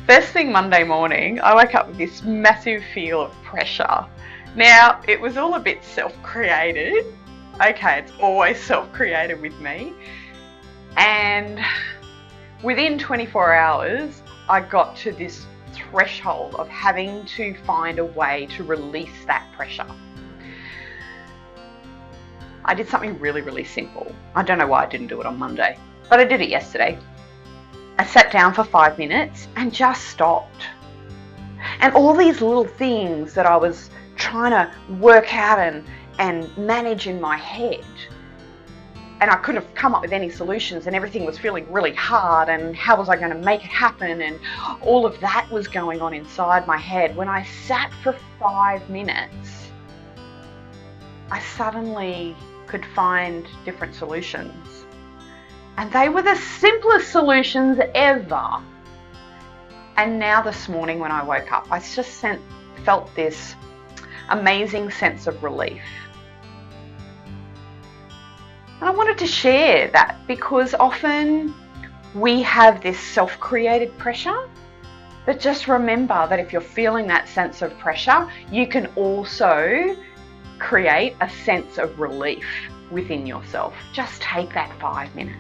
First thing Monday morning, I woke up with this massive feel of pressure. Now, it was all a bit self-created. Okay, it's always self-created with me. And within 24 hours, I got to this threshold of having to find a way to release that pressure. I did something really, really simple. I don't know why I didn't do it on Monday, but I did it yesterday. I sat down for 5 minutes and just stopped. And all these little things that I was trying to work out and manage in my head, and I couldn't have come up with any solutions, and everything was feeling really hard, and how was I going to make it happen, and all of that was going on inside my head. When I sat for 5 minutes, I suddenly could find different solutions. And they were the simplest solutions ever. And now this morning when I woke up, I just felt this amazing sense of relief. And I wanted to share that because often we have this self-created pressure, but just remember that if you're feeling that sense of pressure, you can also create a sense of relief within yourself. Just take that 5 minutes.